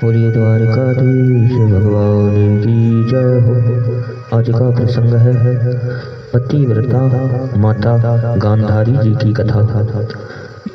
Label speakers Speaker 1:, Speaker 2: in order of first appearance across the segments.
Speaker 1: बोलिए द्वारकाधीश भगवान की जय हो। आज का प्रसंग है पतिव्रता माता गांधारी जी की कथा।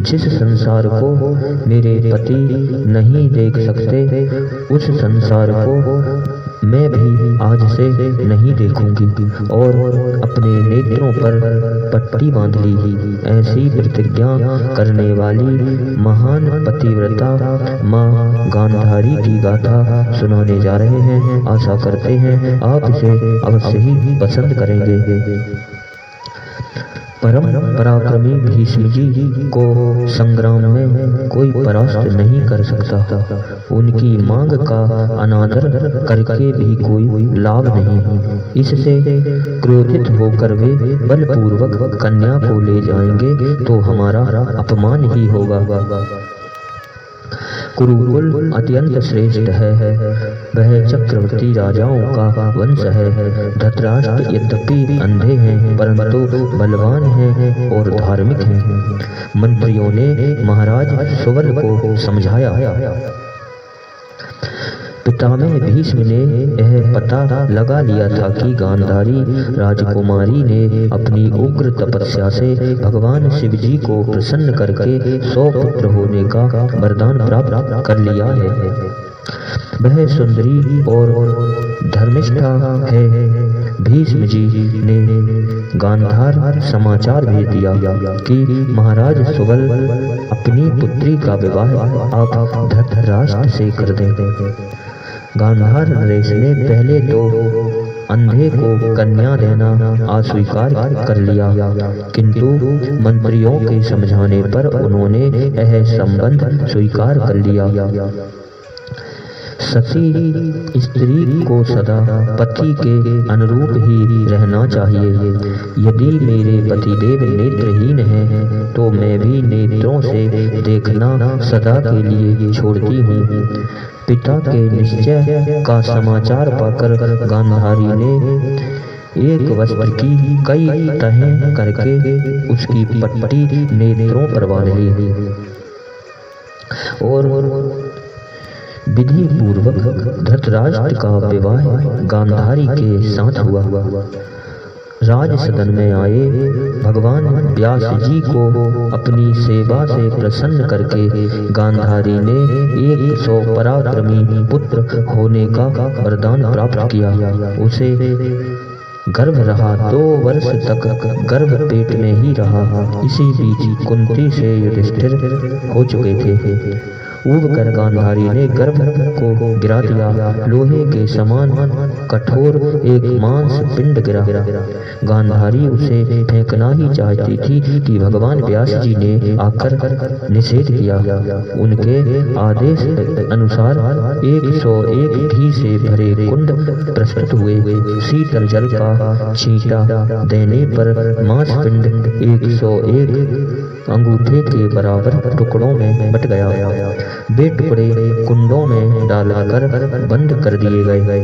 Speaker 1: जिस संसार को मेरे पति नहीं देख सकते, उस संसार को मैं भी आज से नहीं देखूंगी और अपने नेत्रों पर पट्टी बांध ली। ऐसी प्रतिज्ञा करने वाली महान पतिव्रता माँ गांधारी की गाथा सुनाने जा रहे हैं। आशा करते हैं आप इसे अवश्य ही पसंद करेंगे। परम पराक्रमी भीष्म जी को संग्राम में कोई परास्त नहीं कर सकता। उनकी मांग का अनादर करके भी कोई लाभ नहीं। इससे क्रोधित होकर वे बलपूर्वक कन्या को ले जाएंगे तो हमारा अपमान ही होगा। कुरुकुल अत्यंत श्रेष्ठ है, वह चक्रवर्ती राजाओं का वंश है। धृतराष्ट्र यद्यपि अंधे हैं परंतु बलवान हैं और धार्मिक हैं। मंत्रियों ने महाराज सुबल को समझाया। पितामह भीष्म ने यह पता लगा लिया था कि गांधारी राजकुमारी ने अपनी उग्र तपस्या से भगवान शिव जी को प्रसन्न करके 100 पुत्र होने का वरदान प्राप्त कर लिया है। वह सुंदरी और धर्मिष्ठा है। भीष्म जी ने गांधार समाचार भेज दिया कि महाराज सुबल अपनी पुत्री का विवाह आप धृतराष्ट्र से कर दें। गांधार नरेश ने पहले तो अंधे को कन्या देना अस्वीकार कर लिया, किंतु मंत्रियों के समझाने पर उन्होंने यह संबंध स्वीकार कर लिया। सती स्त्री को सदा पति के अनुरूप ही रहना चाहिए। यदि मेरे पतिदेव नेत्रहीन हैं तो मैं भी नेत्रों से देखना सदा के लिए छोड़ती हूँ। पिता के निश्चय का समाचार पाकर गांधारी ने एक वस्त्र की कई तहें करके उसकी पट्टी नेत्रों पर बांध ली और विधि पूर्वक धृतराष्ट्र का विवाह गांधारी के साथ हुआ। राज सदन में आए भगवान व्यास जी को अपनी सेवा से प्रसन्न करके गांधारी ने 100 पराक्रमी पुत्र होने का वरदान प्राप्त किया। उसे गर्भ रहा, 2 वर्ष तक गर्भ पेट में ही रहा। इसी बीच कुंती से युधिष्ठिर हो चुके थे। ऊब कर गांधारी ने गर्भ को गिरा दिया। लोहे के समान कठोर एक मांस पिंड गिरा। गांधारी उसे फेंकना ही चाहती थी कि भगवान व्यास जी ने आकर निषेध किया। उनके आदेश अनुसार 101 घी से भरे कुंड प्रस्तुत हुए। शीतल जल का छींटा देने पर मांस पिंड 101 अंगूठे के बराबर टुकड़ों में बट गया। वे टुकड़े कुंडों में डालकर बंद कर दिए गए।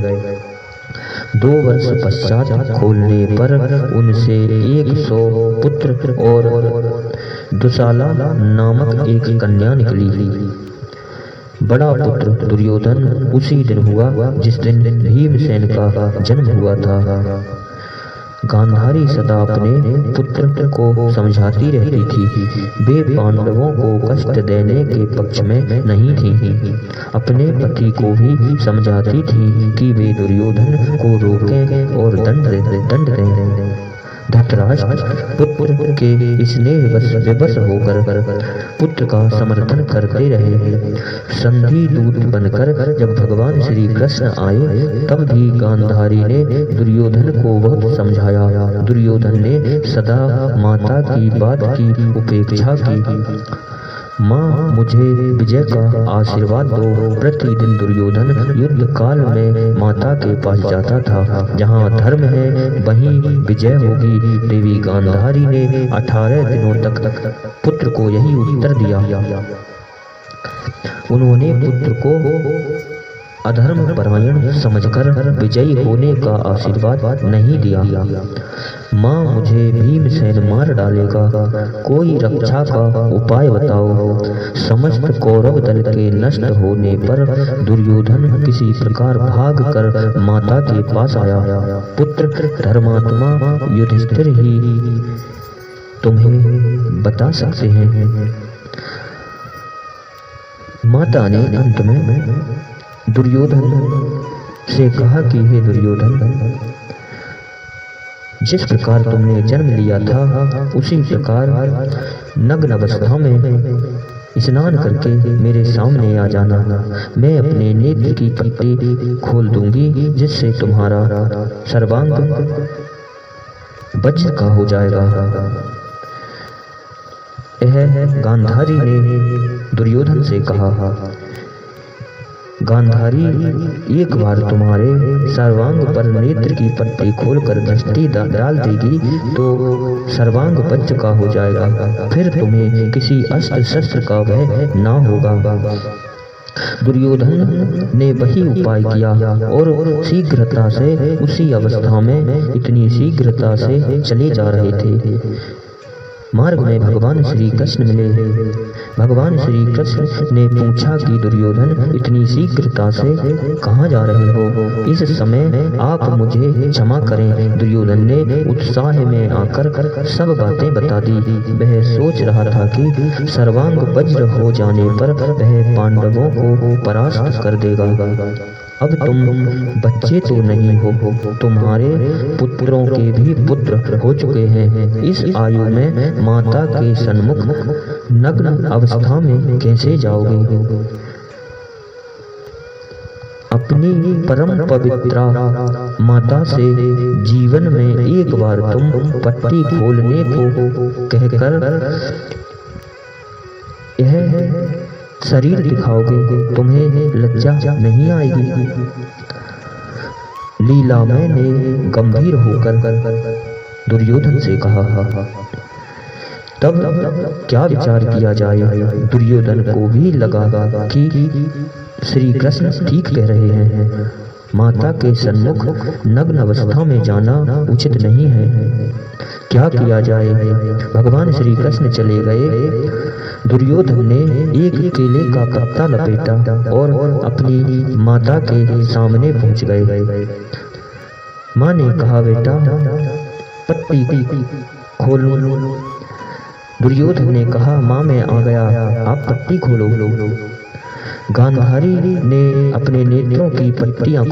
Speaker 1: 2 वर्ष पश्चात खोलने पर उनसे 100 पुत्र और दुशाला नामक एक कन्या निकली। बड़ा पुत्र दुर्योधन उसी दिन हुआ जिस दिन भीमसेन का जन्म हुआ था। गांधारी सदा अपने पुत्र को समझाती रहती थी। वे पांडवों को कष्ट देने के पक्ष में नहीं थी। अपने पति को भी समझाती थी कि वे दुर्योधन को रोकें और दंड दें। धृतराष्ट्र पुत्र के स्नेह विवश होकर पुत्र का समर्थन करते रहे। संधि दूत बनकर जब भगवान श्री कृष्ण आए तब भी गांधारी ने दुर्योधन को बहुत समझाया। दुर्योधन ने सदा माता की बात की उपेक्षा की। माँ मुझे विजय का आशीर्वाद दो। प्रतिदिन दुर्योधन युद्ध काल में माता के पास जाता था। जहाँ धर्म है वहीं विजय होगी। देवी गांधारी ने 18 दिनों तक पुत्र को यही उत्तर दिया। उन्होंने पुत्र को अधर्म परायण समझकर विजयी होने का आशीर्वाद नहीं दिया। माँ मुझे भीमसेन मार डालेगा, कोई रक्षा का उपाय बताओ। समस्त कौरव दल के नष्ट होने पर दुर्योधन किसी प्रकार भाग कर माता के पास आया। पुत्र धर्मात्मा युधिष्ठिर ही तुम्हें बता सकते हैं। माता ने अंत में दुर्योधन से कहा कि हे दुर्योधन, जिस प्रकार तुमने जन्म लिया था उसी प्रकार नग्न अवस्था में स्नान करके मेरे सामने आ जाना। मैं अपने नेत्र की पट्टी खोल दूंगी, जिससे तुम्हारा सर्वांग वज्र का हो जाएगा। यह गांधारी ने दुर्योधन से कहा। गांधारी एक बार तुम्हारे सर्वांग पर नेत्र की पट्टी खोलकर दृष्टि डाल देगी तो सर्वांग वज्र का हो जाएगा, फिर तुम्हें किसी अस्त्र शस्त्र का भय ना होगा। दुर्योधन ने वही उपाय किया और शीघ्रता से उसी अवस्था में इतनी शीघ्रता से चले जा रहे थे। मार्ग में भगवान श्री कृष्ण मिले। भगवान श्री कृष्ण ने पूछा कि दुर्योधन इतनी शीघ्रता से कहाँ जा रहे हो? इस समय आप मुझे क्षमा करें। दुर्योधन ने उत्साह में आकर सब बातें बता दी। वह सोच रहा था कि सर्वांग वज्र हो जाने पर वह पांडवों को परास्त कर देगा। अब तुम बच्चे तो नहीं हो, तुम्हारे पुत्रों के भी पुत्र हो चुके हैं। इस आयु में माता के सन्मुख नग्न अवस्था में कैसे जाओगे? अपनी परम पवित्रा माता से जीवन में एक बार तुम पट्टी खोलने को कहकर यह शरीर दिखाओगे, तुम्हें लज्जा नहीं आएगी? लीलामय ने गंभीर होकर दुर्योधन से कहा। तब क्या विचार किया जाए? दुर्योधन को भी लगा कि श्री कृष्ण ठीक कह रहे हैं। माता के सन्मुख नग्न अवस्था में जाना उचित नहीं है। क्या किया जाए? भगवान श्री कृष्ण चले गए। दुर्योधन ने एक केले का पत्ता लपेटा और अपनी माता के सामने पहुंच गए। माँ ने कहा, बेटा पट्टी खोलो। दुर्योधन ने कहा, माँ मैं आ गया, आप पट्टी खोलो। गांधारी ने अपने नेत्रों की पट्टियां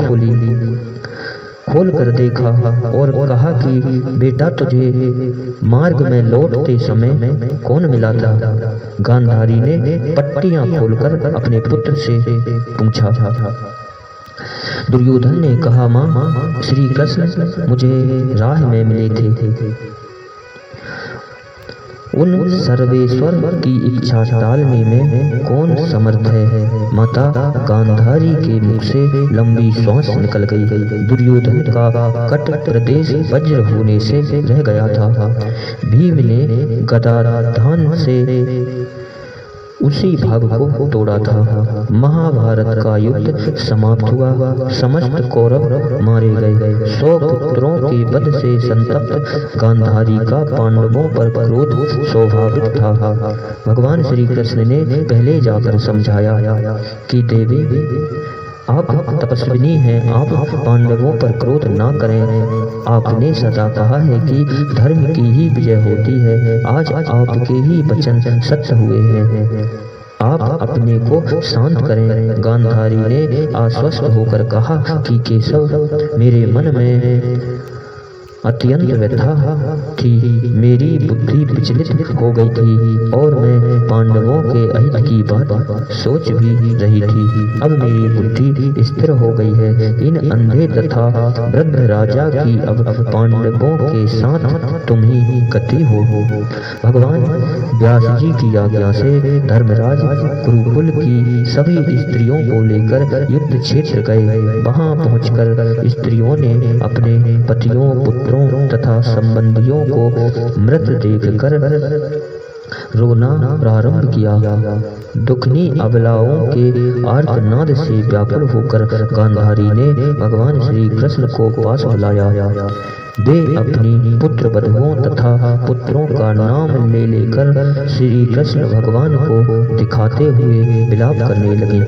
Speaker 1: खोल कर देखा और कहा कि बेटा तुझे मार्ग में लौटते समय कौन मिला था? गांधारी ने पट्टियां खोलकर अपने पुत्र से पूछा। दुर्योधन ने कहा, माँ श्री कृष्ण मुझे राह में मिले थे। उन सर्वेश्वर की इच्छा टालने में कौन समर्थ है? माता गांधारी के मुख से लंबी श्वास निकल गई। दुर्योधन का कट प्रदेश वज्र होने से रह गया था। भीम ने गदाधान से उसी भाग को तोड़ा था। महाभारत का युद्ध समाप्त हुआ। समस्त कौरव मारे गए। 100 पुत्रों के वध से संतप्त गांधारी का पांडवों पर क्रोध स्वाभाविक था। भगवान श्री कृष्ण ने पहले जाकर समझाया कि देवी आप तपस्विनी हैं, आप पांडवों पर क्रोध ना करें। आपने सदा कहा है कि धर्म की ही विजय होती है। आज आपके ही वचन सत्य हुए हैं। आप अपने को शांत करें। गांधारी ने आश्वस्त होकर कहा कि केशव मेरे मन में अत्यंत व्यथा थी। मेरी बुद्धि विचलित हो गई थी और मैं पांडवों के अहित की बात सोच भी रही थी। अब मेरी बुद्धि स्थिर हो गई है। इन अंधे तथा वृद्ध राजा की अब पांडवों के साथ तुम ही गति हो। भगवान व्यास जी की आज्ञा से धर्मराज कुरुकुल की सभी स्त्रियों को लेकर युद्ध क्षेत्र गए। वहां पहुंचकर स्त्रियों ने अपने पतियों, पुत्रों तथा संबंधियों को मृत देखकर रोना प्रारंभ किया। दुखनी अबलाओं के आर्तनाद से व्याकुल होकर गांधारी ने भगवान श्री कृष्ण को पास बुलाया। वे अपनी पुत्र वधुओं तथा पुत्रों का नाम ले लेकर श्री कृष्ण भगवान को दिखाते हुए विलाप करने लगी।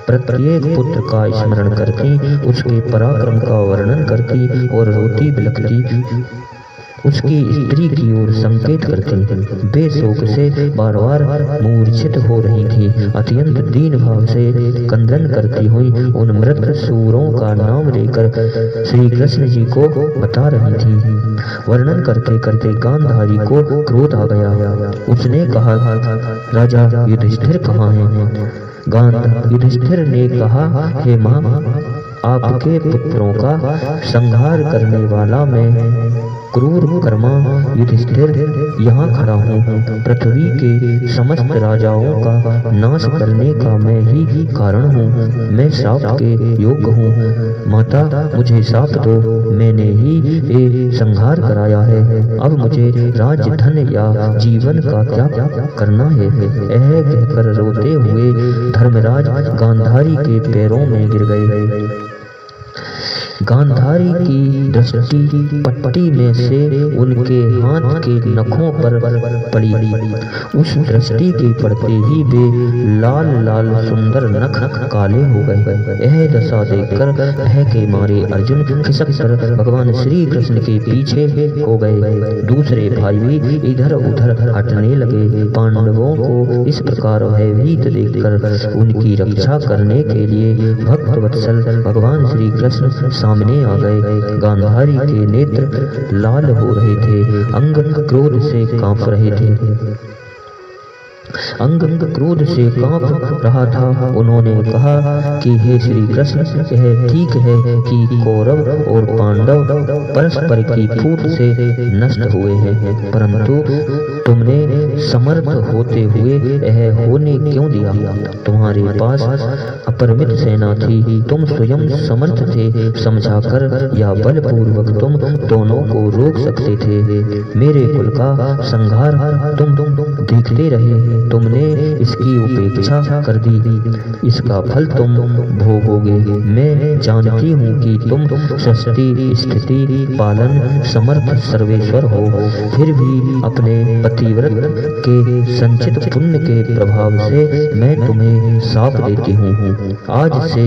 Speaker 1: प्रत्येक पुत्र का स्मरण करती, उसके पराक्रम का वर्णन करती और रोती बिलखती उसकी स्त्री की ओर संकेत करती। वे शोक से बार बार मूर्छित हो रही थी। अत्यंत दीन भाव से क्रंदन करती हुई उन मृत सूरों का नाम लेकर श्री कृष्ण जी को बता रही थी। वर्णन करते करते गांधारी को क्रोध आ गया। उसने कहा, राजा युधिष्ठिर कहाँ हैं? युधिष्ठिर ने कहा, हे माँ, आपके पुत्रों का संहार करने वाला मैं क्रूर कर्मा युधिष्ठिर यहाँ खड़ा हूँ। पृथ्वी के समस्त राजाओं का नाश करने का मैं ही कारण हूँ। मैं शाप के योग्य हूँ। माता, मुझे शाप दो, मैंने ही ये संहार कराया है। अब मुझे राज्य, धन या जीवन का क्या करना है? यह कहकर रोते हुए धर्मराज गांधारी के पैरों में गिर गए। गांधारी की दृष्टि पट्टी में से उनके हाथ के नखों पर पड़ी। उस दृष्टि के पड़ते ही वे लाल लाल सुंदर नख काले हो गए। यह दशा देखकर भय के मारे अर्जुन खिसक कर भगवान श्री कृष्ण के पीछे हो गए। दूसरे भाई भी इधर उधर हटने लगे। पांडवों को इस प्रकार भयभीत देखकर उनकी रक्षा करने के लिए भक्तवत्सल भगवान श्री कृष्ण सामने आ गए। गांधारी के नेत्र लाल हो रहे थे, अंग क्रोध से कांप रहे थे। अंग क्रोध से कांप रहा था। उन्होंने कहा कि हे श्री कृष्ण, यह ठीक है कि कौरव और पांडव परस्पर की फूट से नष्ट हुए हैं, परंतु तुमने समर्थ होते हुए यह होने क्यों दिया? तुम्हारे पास अपरिमित सेना थी, तुम स्वयं समर्थ थे। समझाकर या बलपूर्वक तुम दोनों को रोक सकते थे। मेरे कुल का संहार तुम देखते रहे, तुमने इसकी उपेक्षा कर दी। इसका फल तुम भोगोगे। मैं जानती हूँ कि तुम सृष्टि, स्थिति, पालन समर्थ सर्वेश्वर हो, फिर भी अपने पतिव्रत के संचित पुण्य के प्रभाव से मैं तुम्हें शाप देती हूँ। आज से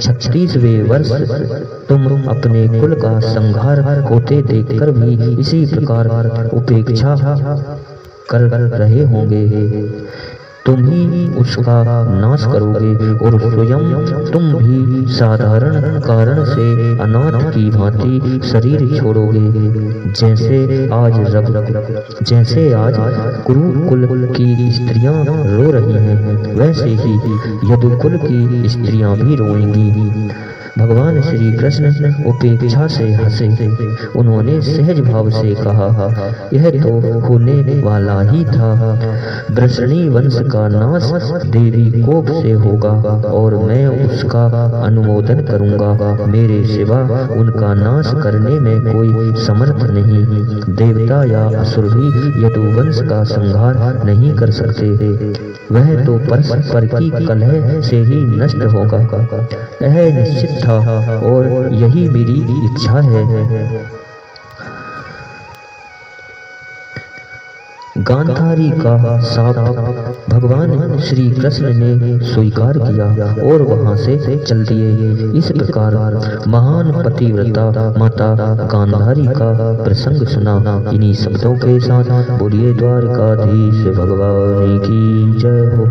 Speaker 1: 36वें वर्ष तुम अपने कुल का संहार होते देखकर भी इसी प्रकार उपेक्षा कर रहे होंगे। तुम ही उसका नाश करोगे और स्वयं तुम भी साधारण कारण से अनाथ की भांति शरीर छोड़ोगे। जैसे आज कुरुकुल की स्त्रियां रो रही हैं, वैसे ही यदुकुल की स्त्रियां भी रोएंगी। भगवान श्री कृष्ण उपेक्षा से हंसे। उन्होंने सहज भाव से कहा, यह तो होने वाला ही था। वृषणी वंश का नाश देवी कोप से होगा और मैं उसका अनुमोदन करूंगा। मेरे सिवा उनका नाश करने में कोई समर्थ नहीं। देवता या असुर भी यदुवंश का संहार नहीं कर सकते। वह तो परस्पर की कलह से ही नष्ट होगा। यह निश्चित था और यही मेरी इच्छा है। गांधारी का शाप भगवान श्री कृष्ण ने स्वीकार किया और वहां से चल दिए। इस प्रकार महान पतिव्रता माता गांधारी का प्रसंग सुना। इन्हीं शब्दों के साथ बोलिए द्वारकाधीश भगवान की जय हो।